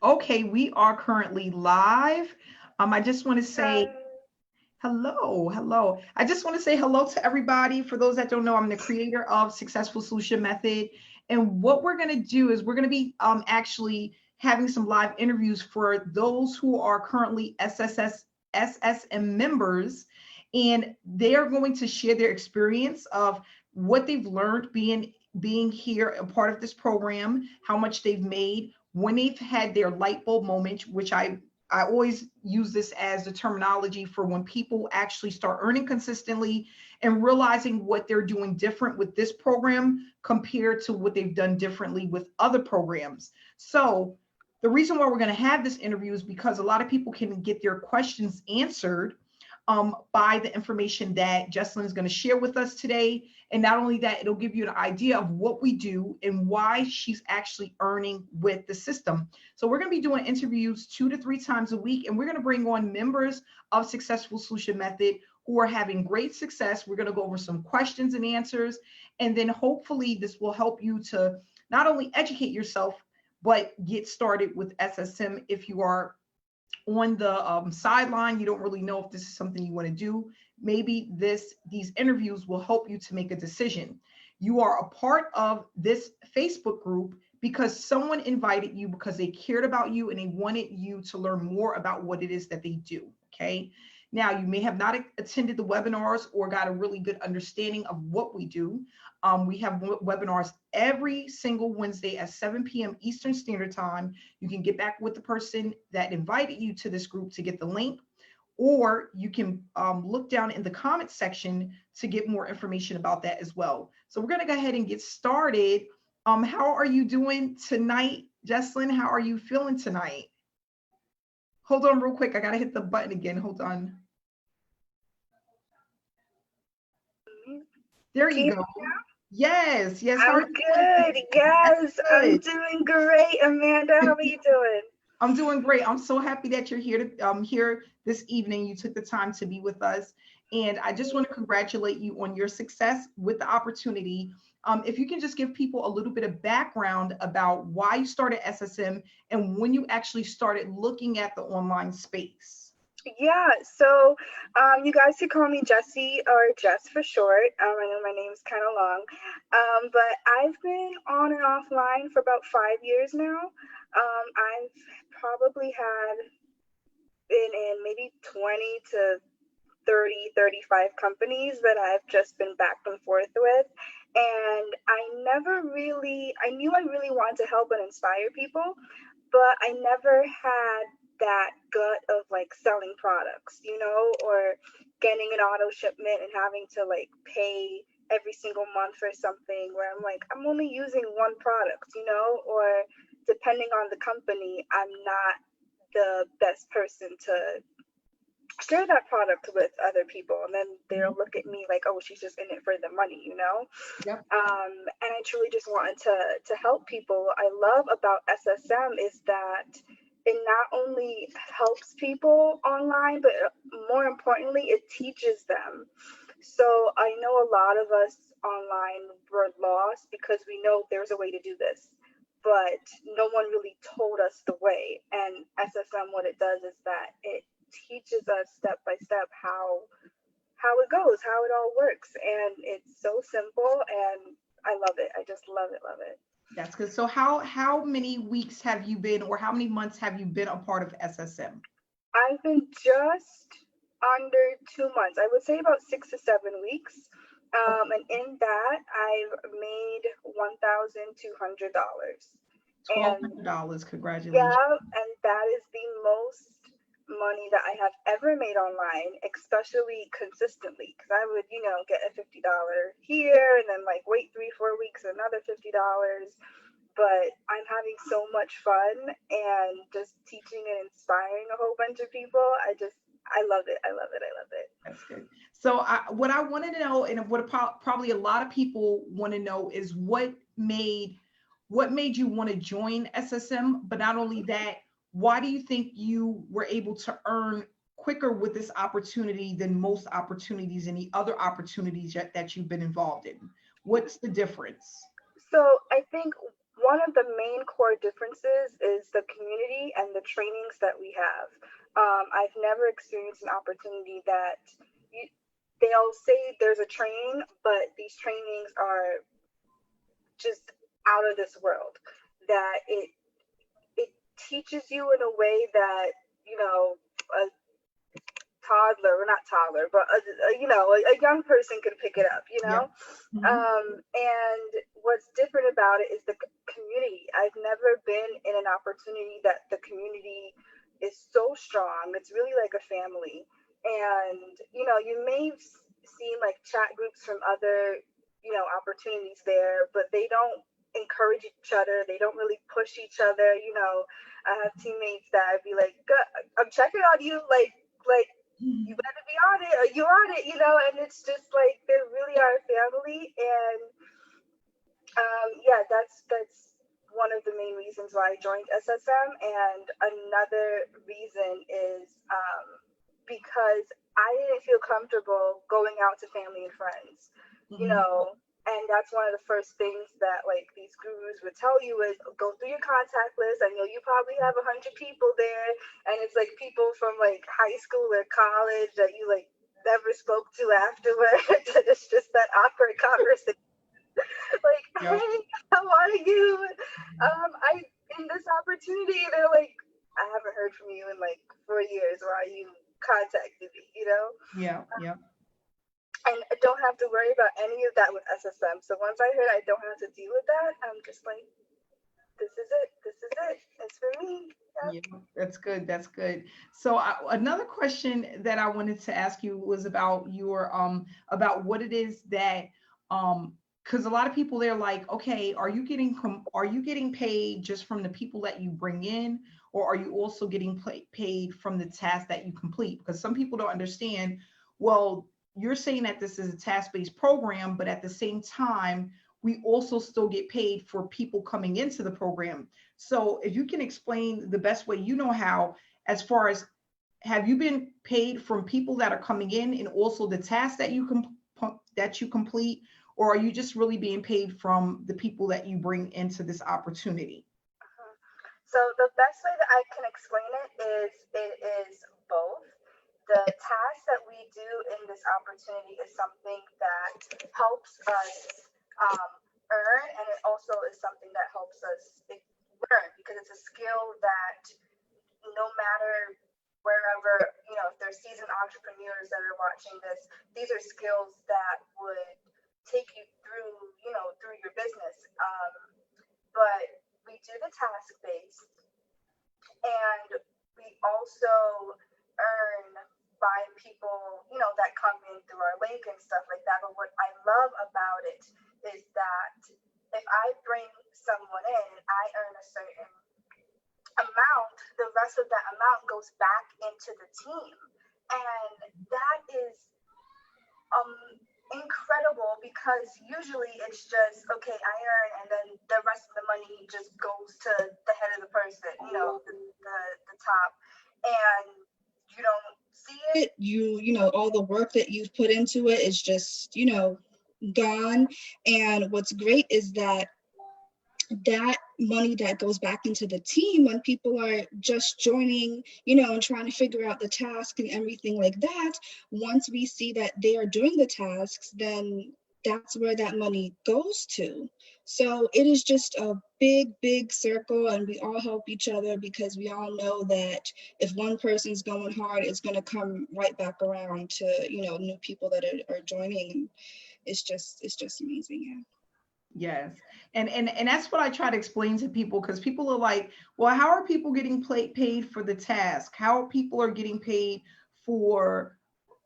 Okay, we are currently live. I just want to say hello. I just want to say hello to everybody. For those that don't know, I'm the creator of Successful Solution Method. And what we're going to do is we're going to be actually having some live interviews for those who are currently SSM members. And they are going to share their experience of what they've learned being here, a part of this program, how much they've made, when they've had their light bulb moment, which I always use this as the terminology for when people actually start earning consistently and realizing what they're doing different with this program compared to what they've done differently with other programs. So the reason why we're going to have this interview is because a lot of people can get their questions answered by the information that Jesselyn is going to share with us today. And not only that, it'll give you an idea of what we do and why she's actually earning with the system. So we're going to be doing interviews 2 to 3 times a week, and we're going to bring on members of Successful Solution Method who are having great success. We're going to go over some questions and answers, and then hopefully this will help you to not only educate yourself, but get started with SSM if you are on the sideline, you don't really know if this is something you want to do. Maybe these interviews will help you to make a decision. You are a part of this Facebook group because someone invited you because they cared about you and they wanted you to learn more about what it is that they do. Okay. Now, you may have not attended the webinars or got a really good understanding of what we do. We have webinars every single Wednesday at 7 p.m. Eastern Standard Time. You can get back with the person that invited you to this group to get the link, or you can look down in the comments section to get more information about that as well. So we're going to go ahead and get started. How are you doing tonight, Jesselyn? How are you feeling tonight? Hold on real quick. I got to hit the button again. Hold on. There you go. Yes. How I'm good. Yes, I'm doing great. Amanda, how are you doing? I'm doing great. I'm so happy that you're here here this evening. You took the time to be with us. And I just want to congratulate you on your success with the opportunity. If you can just give people a little bit of background about why you started SSM and when you actually started looking at the online space. Yeah, so you guys could call me Jessie or Jess for short. I know my name's kind of long, but I've been on and offline for about 5 years now. I've probably been in maybe 20 to 30, 35 companies that I've just been back and forth with. And I knew I really wanted to help and inspire people, but I never had that gut of like selling products, or getting an auto shipment and having to like pay every single month for something where I'm like, I'm only using one product, or depending on the company, I'm not the best person to share that product with other people, and then they'll look at me like, oh, she's just in it for the money. Yep. And I truly just wanted to help people. I love about SSM is that it not only helps people online, but more importantly, it teaches them. So I know a lot of us online were lost because we know there's a way to do this, but no one really told us the way. And SSM, what it does is that it teaches us step by step how it goes, how it all works, and it's so simple, and I love it. I just love it. That's good. So how many weeks have you been, or how many months have you been a part of SSM? I've been just under 2 months. I would say about 6 to 7 weeks. And in that, I've made $1,200. $1,200. Congratulations. Yeah, and that is the most money that I have ever made online, especially consistently, because I would, get a $50 here and then like wait 3-4 weeks, another $50. But I'm having so much fun and just teaching and inspiring a whole bunch of people. I love it. That's good. So what I wanted to know, and what probably a lot of people want to know, is what made you want to join SSM, but not only that, why do you think you were able to earn quicker with this opportunity than most opportunities and the other opportunities that you've been involved in? What's the difference? So I think one of the main core differences is the community and the trainings that we have. I've never experienced an opportunity that you, they'll say there's a training, but these trainings are just out of this world. That it teaches you in a way that, you know, a toddler, or not toddler, but a young person could pick it up, you Yeah. know. And what's different about it is the community. I've never been in an opportunity that the community is so strong. It's really like a family. And you know, you may have seen like chat groups from other, you know, opportunities there, but they don't encourage each other. They don't really push each other. You know, I have teammates that I'd be like, I'm checking on you, like you better be on it or you're on it, you know. And it's just like they really are a family. And yeah, that's one of the main reasons why I joined SSM. And another reason is because I didn't feel comfortable going out to family and friends, you know. And that's one of the first things that like these gurus would tell you is go through your contact list. I know you probably have 100 people there, and it's like people from like high school or college that you like never spoke to afterwards. And it's just that awkward conversation. Like, Yeah. hey, how are you? I in this opportunity, they're like, I haven't heard from you in like 4 years. Why you contacted me? You know. Yeah. Yeah. And I don't have to worry about any of that with SSM. So once I heard I don't have to deal with that, I'm just like, this is it. This is it. It's for me. Yeah, that's good. That's good. So another question that I wanted to ask you was about your about what it is that because a lot of people they're like, okay, are you getting paid just from the people that you bring in, or are you also getting paid from the tasks that you complete? Because some people don't understand. Well, you're saying that this is a task-based program, but at the same time, we also still get paid for people coming into the program. So if you can explain the best way you know how, as far as have you been paid from people that are coming in and also the tasks that you complete, or are you just really being paid from the people that you bring into this opportunity? So the best way that I can explain it is both. The task that we do in this opportunity is something that helps us um, earn, and it also is something that helps us learn, because it's a skill that no matter wherever, you know, if there's seasoned entrepreneurs that are watching this, these are skills that would take you through, you know, through your business. But we do the task based, and we also earn by people, you know, that come in through our link and stuff like that. But what I love about it is that if I bring someone in, I earn a certain amount, the rest of that amount goes back into the team. And that is incredible, because usually it's just, okay, I earn, and then the rest of the money just goes to the head of the person, you know, the top. And you don't see it. You know, all the work that you've put into it is just, you know, gone. And what's great is that money that goes back into the team when people are just joining, you know, and trying to figure out the task and everything like that, once we see that they are doing the tasks, then that's where that money goes to. So it is just a big circle, and we all help each other, because we all know that if one person's going hard, it's going to come right back around to, you know, new people that are joining. It's just amazing. Yeah. Yes. And that's what I try to explain to people, because people are like, well, how are people getting paid for the task? How are people getting paid for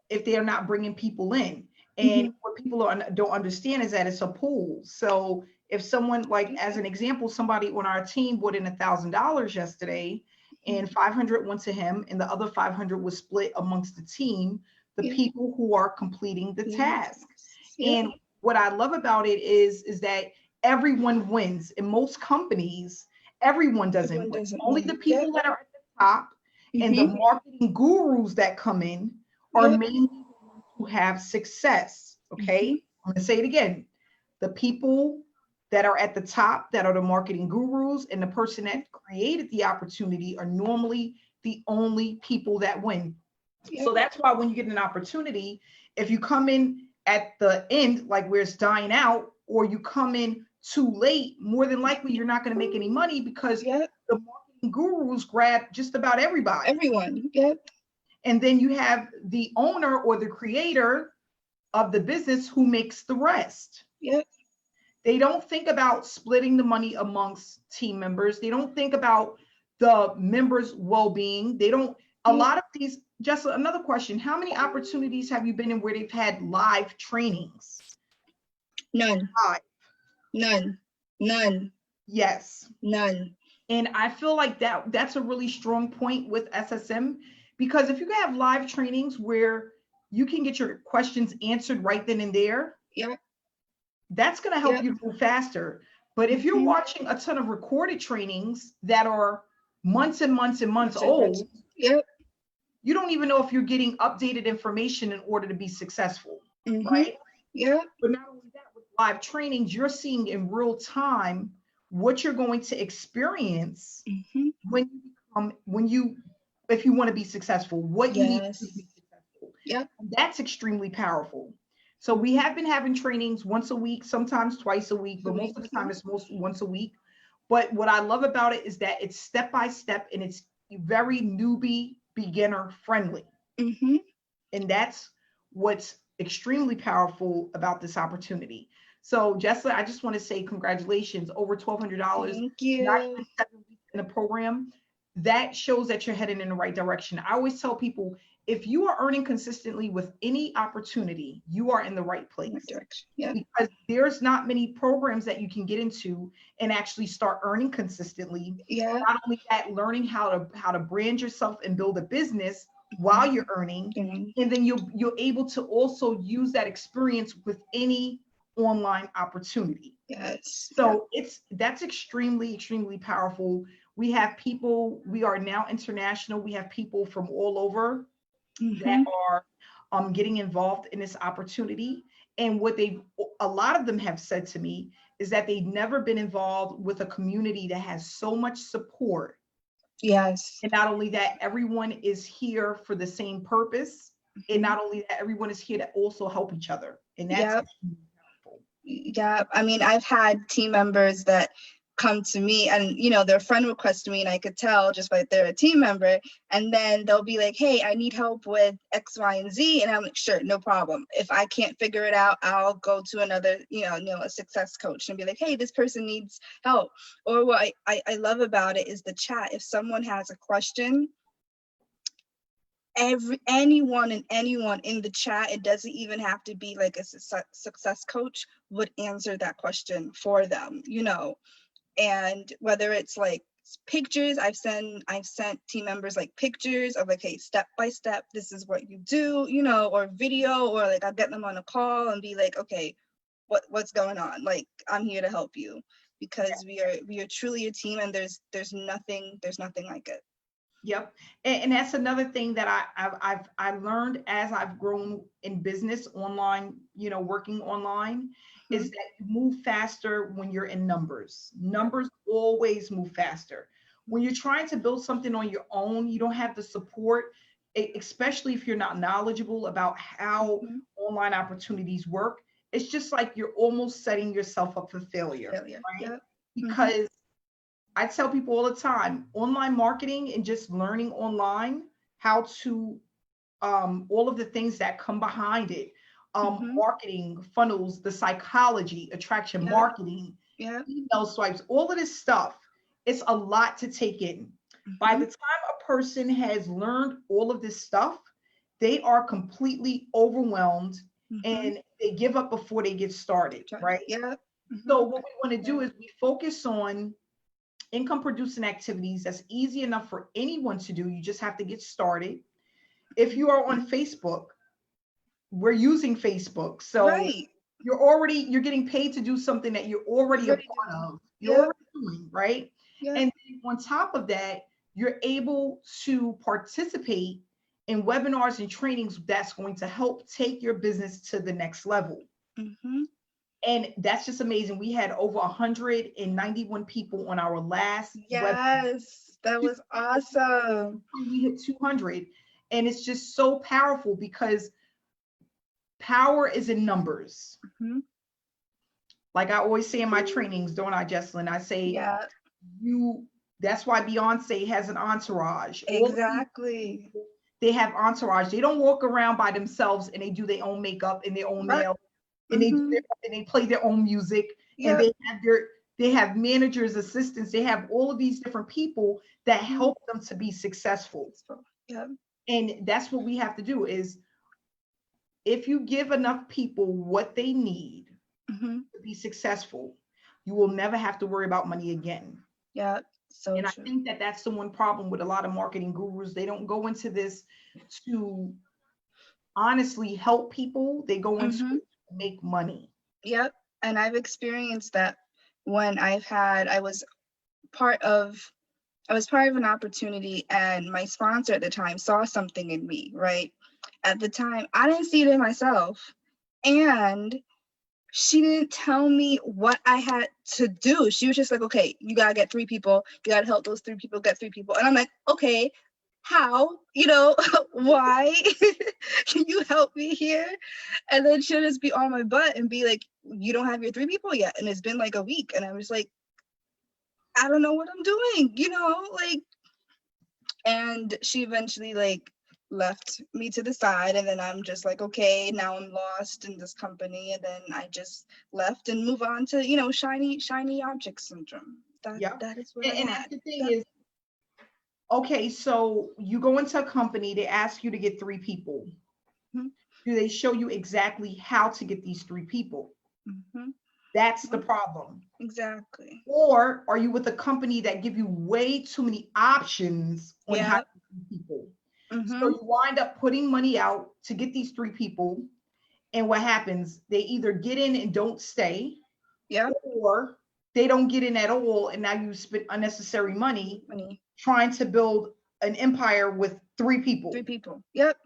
if they are not bringing people in? And what people don't understand is that it's a pool. So if someone, like as an example, somebody on our team brought in $1,000 yesterday, and 500 went to him, and the other 500 was split amongst the team, the people who are completing the task. And what I love about it is that everyone wins. In most companies, everyone doesn't win. Only the people that are at the top and the marketing gurus that come in are mainly who have success. Okay. I'm going to say it again. The people that are at the top, that are the marketing gurus, and the person that created the opportunity are normally the only people that win. Yeah. So that's why when you get an opportunity, if you come in at the end, like where it's dying out, or you come in too late, more than likely you're not going to make any money, because Yep. the marketing gurus grab just about everybody. Everyone. Yep. And then you have the owner or the creator of the business who makes the rest. Yep. They don't think about splitting the money amongst team members. They don't think about the members' well-being. They don't, a lot of these, just another question, how many opportunities have you been in where they've had live trainings? None. Live. None. None. Yes. None. And I feel like that's a really strong point with SSM, because if you can have live trainings where you can get your questions answered right then and there, Yep. that's going to help you move faster. But if you're watching a ton of recorded trainings that are months and months and months old, yep, you don't even know if you're getting updated information in order to be successful, right? Yep. But not only that, with live trainings, you're seeing in real time what you're going to experience if you want to be successful, what you need to be successful. Yep. That's extremely powerful. So we have been having trainings once a week, sometimes twice a week, but most of the time it's once a week. But what I love about it is that it's step by step, and it's very newbie, beginner friendly. And that's what's extremely powerful about this opportunity. So Jesselyn, I just want to say congratulations, over $1,200. Thank you. Not even 7 weeks in the program. That shows that you're heading in the right direction. I always tell people, if you are earning consistently with any opportunity, you are in the right place. Because there's not many programs that you can get into and actually start earning consistently. Not only that, learning how to brand yourself and build a business while you're earning, and then you're able to also use that experience with any online opportunity. So that's extremely, extremely powerful. We have people, we are now international. We have people from all over that are getting involved in this opportunity. And what a lot of them have said to me is that they've never been involved with a community that has so much support. And not only that, everyone is here for the same purpose. And not only that, everyone is here to also help each other. And that's powerful. I mean, I've had team members that come to me and, you know, their friend requests me, and I could tell just by they're a team member, and then they'll be like, hey, I need help with X, Y, and Z. And I'm like, sure, no problem. If I can't figure it out, I'll go to another, a success coach and be like, hey, this person needs help. Or what I love about it is the chat. If someone has a question, anyone in the chat, it doesn't even have to be like a success coach, would answer that question for them, and whether it's like pictures, I've sent team members like pictures of like, hey, step by step, this is what you do, or video, or like I'll get them on a call and be like, okay, what's going on? Like, I'm here to help you, because we are truly a team, and there's nothing like it. Yep. And that's another thing that I've learned as I've grown in business online, working online, is that you move faster when you're in numbers. Numbers always move faster. When you're trying to build something on your own, you don't have the support, especially if you're not knowledgeable about how online opportunities work. It's just like you're almost setting yourself up for failure. Right? Because I tell people all the time, online marketing and just learning online how to, all of the things that come behind it, marketing, funnels, the psychology, attraction marketing, email swipes, all of this stuff, it's a lot to take in. By the time a person has learned all of this stuff, they are completely overwhelmed and they give up before they get started, right? So what we want to do is we focus on income producing activities that's easy enough for anyone to do. You just have to get started. If you are on Facebook, we're using Facebook. So you're getting paid to do something that you're already a part of. You're already doing, right? And then on top of that, you're able to participate in webinars and trainings that's going to help take your business to the next level. And that's just amazing. We had over 191 people on our last web. Yes, that was awesome. We hit 200. And it's just so powerful because power is in numbers. Mm-hmm. Like I always say in my trainings, don't I, Jesselyn? I say, that's why Beyonce has an entourage. Exactly. They have entourage. They don't walk around by themselves and they do their own makeup and their own nails and they play their own music. And they have managers, assistants. They have all of these different people that help them to be successful. Yeah. And that's what we have to do is, if you give enough people what they need to be successful, you will never have to worry about money again. Yeah. So and true. I think that that's the one problem with a lot of marketing gurus. They don't go into this to honestly help people. They go into it to make money. Yep. And I've experienced that when I was part of an opportunity, and my sponsor at the time saw something in me, right? At the time, I didn't see it in myself. And she didn't tell me what I had to do. She was just like, okay, you got to get 3 people. You got to help those 3 people get 3 people. And I'm like, okay, how? Why? Can you help me here? And then she'll just be on my butt and be like, you don't have your 3 people yet. And it's been like a week. And I'm just like, I don't know what I'm doing, and she eventually left me to the side, and then I'm just like, okay, now I'm lost in this company, and then I just left and move on to shiny object syndrome. That is what I had. That's the thing is, okay, so you go into a company, they ask you to get 3 people. Do they show you exactly how to get these 3 people? That's the problem. Exactly. Or are you with a company that give you way too many options on how to get people? So you wind up putting money out to get these 3 people, and what happens? They either get in and don't stay, or they don't get in at all, and now you spend unnecessary money trying to build an empire with 3 people. 3 people. Yep.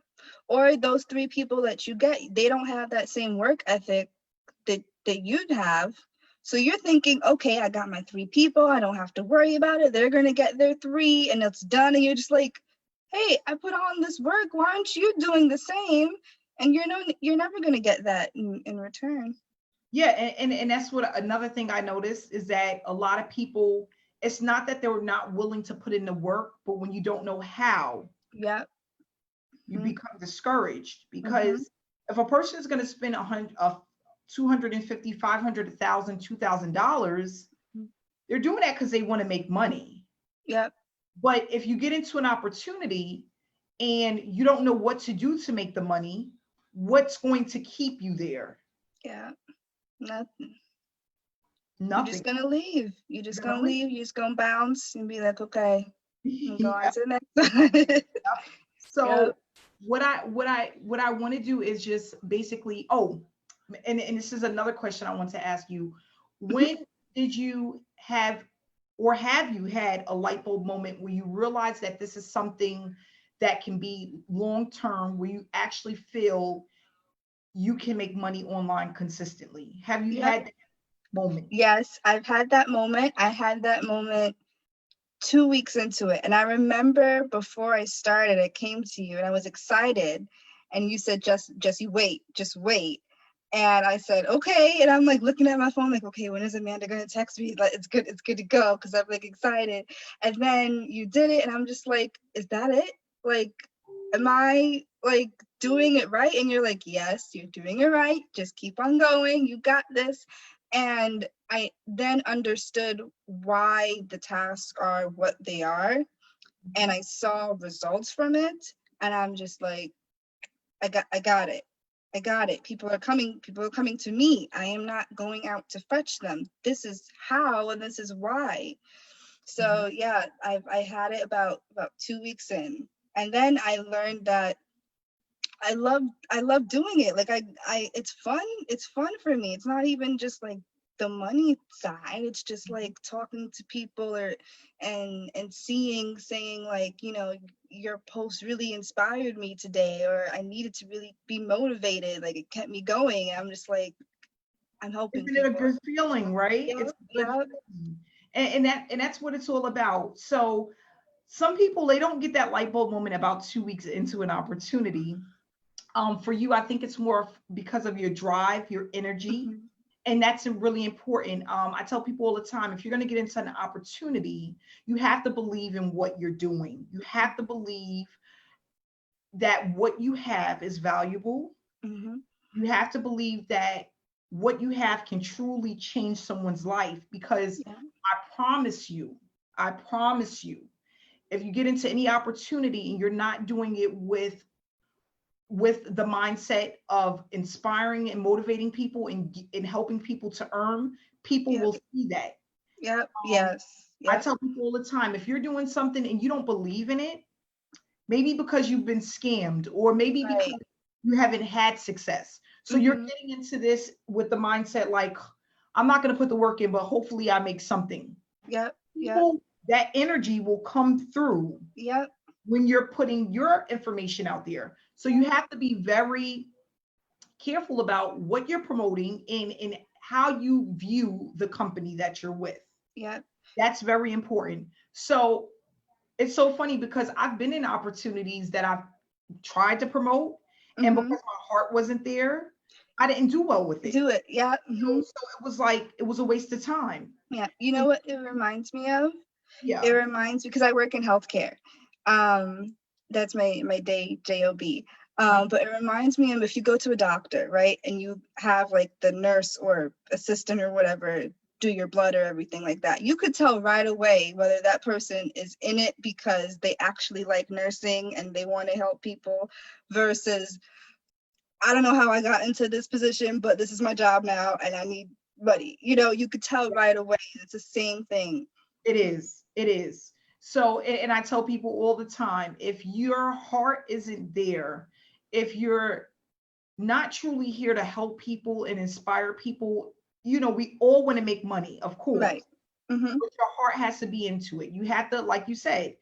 Or those 3 people that you get, they don't have that same work ethic that you'd have. So you're thinking, okay, I got my 3 people. I don't have to worry about it. They're going to get their 3 and it's done. And you're just like, hey, I put on this work. Why aren't you doing the same? And you're never going to get that in return. Yeah. And that's what another thing I noticed is that a lot of people, it's not that they're not willing to put in the work, but when you don't know how, you become discouraged, because if a person is going to spend $250, $500, $1,000, $2,000, they're doing that because they want to make money. Yep. But if you get into an opportunity and you don't know what to do to make the money, what's going to keep you there? Yeah, nothing. Nothing. You're just gonna leave. You're just gonna leave. You're just gonna bounce and be like, okay, I'm going to the next. So what I want to do is just basically, and this is another question I want to ask you. When did you have you had a light bulb moment where you realized that this is something that can be long-term, where you actually feel you can make money online consistently? Have you had that moment? Yes, I've had that moment. I had that moment 2 weeks into it. And I remember before I started, I came to you and I was excited. And you said, Jesse, wait, just wait. And I said, okay. And I'm like looking at my phone, like, okay, when is Amanda going to text me? Like, it's good to go, because I'm like excited. And then you did it. And I'm just like, is that it? Like, am I like doing it right? And you're like, yes, you're doing it right. Just keep on going. You got this. And I then understood why the tasks are what they are. And I saw results from it. And I'm just like, I got it. I got it. People are coming to me. I am not going out to fetch them. This is how, and this is why. So yeah, I had it about 2 weeks in. And then I learned that I love doing it. Like it's fun. It's fun for me. It's not even just like the money side. It's just like talking to people and saying like, your post really inspired me today, or I needed to really be motivated. Like it kept me going. And I'm just like, I'm helping Isn't it a people. good feeling, right? Yep, It's a good yep. feeling. And that's what it's all about. So some people, they don't get that light bulb moment about 2 weeks into an opportunity. For you, I think it's more because of your drive, your energy, Mhm. and that's really important. I tell people all the time, if you're going to get into an opportunity, you have to believe in what you're doing. You have to believe that what you have is valuable. Mhm. You have to believe that what you have can truly change someone's life, because Yeah. I promise you, if you get into any opportunity and you're not doing it with the mindset of inspiring and motivating people and helping people to earn, people Yep. will see that. Yep. Um, Yes. I Yep. tell people all the time, if you're doing something and you don't believe in it, maybe because you've been scammed, or maybe because Right. you haven't had success. So you're Mhm. getting into this with the mindset like, I'm not going to put the work in, but hopefully I make something. Yep. Yep. People, that energy will come through Yep. when you're putting your information out there. So you have to be very careful about what you're promoting and how you view the company that you're with. Yep. That's very important. So it's so funny because I've been in opportunities that I've tried to promote, and because Mhm. my heart wasn't there, I didn't do well with it. Do it. Yeah. Mhm. So it was like it was a waste of time. Yeah. You know what it reminds me of? It Yeah. reminds me because I work in healthcare. Um, that's my day job. But it reminds me of if you go to a doctor, right, and you have like the nurse or assistant or whatever do your blood or everything like that. You could tell right away whether that person is in it because they actually like nursing and they want to help people versus I don't know how I got into this position, but this is my job now and I need money. You could tell right away. It's the same thing. It is. It is. So, and I tell people all the time, if your heart isn't there, if you're not truly here to help people and inspire people, we all want to make money, of course, Right. Mm-hmm. but your heart has to be into it. You have to, like you said,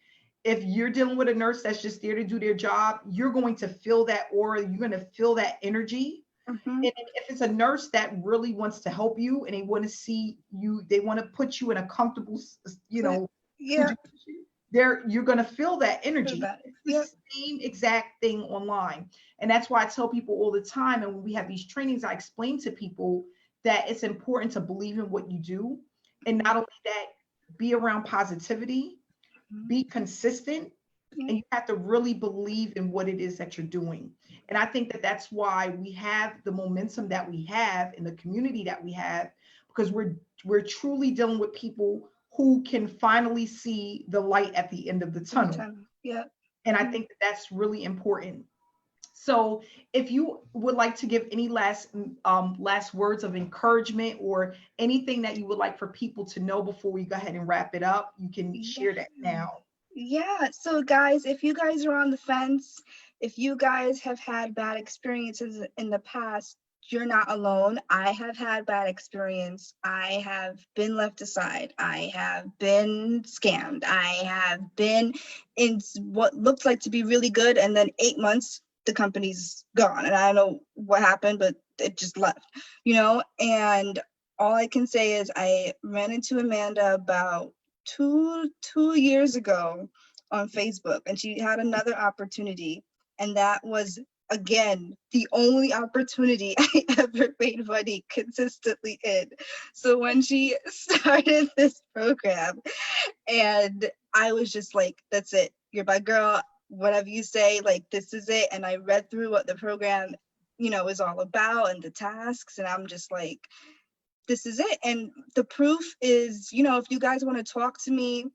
if you're dealing with a nurse that's just there to do their job, you're going to feel that aura, you're going to feel that energy. Mm-hmm. And if it's a nurse that really wants to help you and they want to see you, they want to put you in a comfortable, Yeah. situation, you're going to feel that energy. About it. It's the Yep. same exact thing online. And that's why I tell people all the time. And when we have these trainings, I explain to people that it's important to believe in what you do. And not only that, be around positivity, Mhm. be consistent, Yeah. and you have to really believe in what it is that you're doing. And I think that that's why we have the momentum that we have in the community that we have, because we're truly dealing with people who can finally see the light at the end of the In the tunnel. tunnel. Yeah. And I Mhm. think that that's really important. So if you would like to give any last words of encouragement or anything that you would like for people to know before we go ahead and wrap it up, you can Yeah. share that now. Yeah. So, guys, if you guys are on the fence, if you guys have had bad experiences in the past, you're not alone. I have had bad experience. I have been left aside. I have been scammed. I have been in what looked like to be really good, and then 8 months the company's gone, and I don't know what happened, but it just left. And all I can say is I ran into Amanda about two years ago on Facebook, and she had another opportunity, and that was again the only opportunity I ever made money consistently in. So when she started this program, and I was just like, "That's it, you're my girl. Whatever you say, like this is it." And I read through what the program, is all about and the tasks, and I'm just like, this is it. And the proof is, if you guys want to talk to me,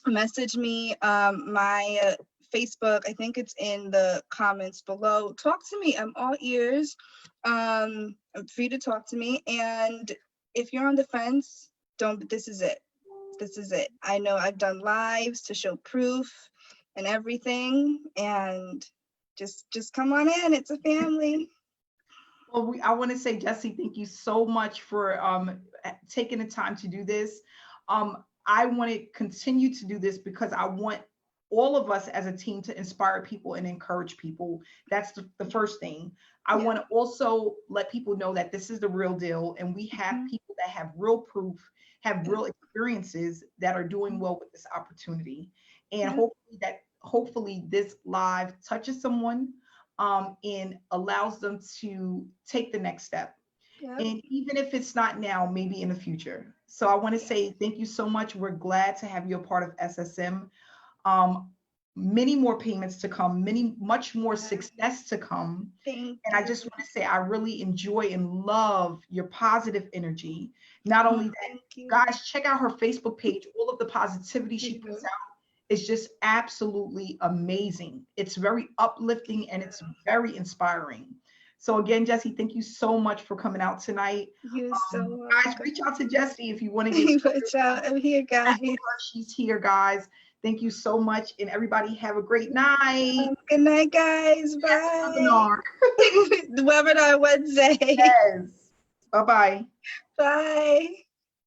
message me. My Facebook, I think it's in the comments below. Talk to me. I'm all ears. I'm free to talk to me. And if you're on the fence, don't. This is it. This is it. I know I've done lives to show proof and everything. And just come on in. It's a family. Well, I want to say, Jesse, thank you so much for taking the time to do this. I want to continue to do this because I want all of us as a team to inspire people and encourage people. That's the first thing. I want to also let people know that this is the real deal, and we have people that have real proof, have real experiences that are doing well with this opportunity. And hopefully this live touches someone and allows them to take the next step. And even if it's not now, maybe in the future. So I want to say thank you so much. We're glad to have you a part of SSM. Many more payments to come, much more success to come. And I just want to say, I really enjoy and love your positive energy. Not only that, guys, check out her Facebook page. All of the positivity she puts out is just absolutely amazing. It's very uplifting and it's very inspiring. So again, Jessie, thank you so much for coming out tonight. You're so guys, reach out to Jessie if you want to get reach out. I'm here, guys. She's here, guys. Thank you so much, and everybody have a great night. Good night, guys. Bye. The webinar Wednesday. Yes. Bye-bye. Bye.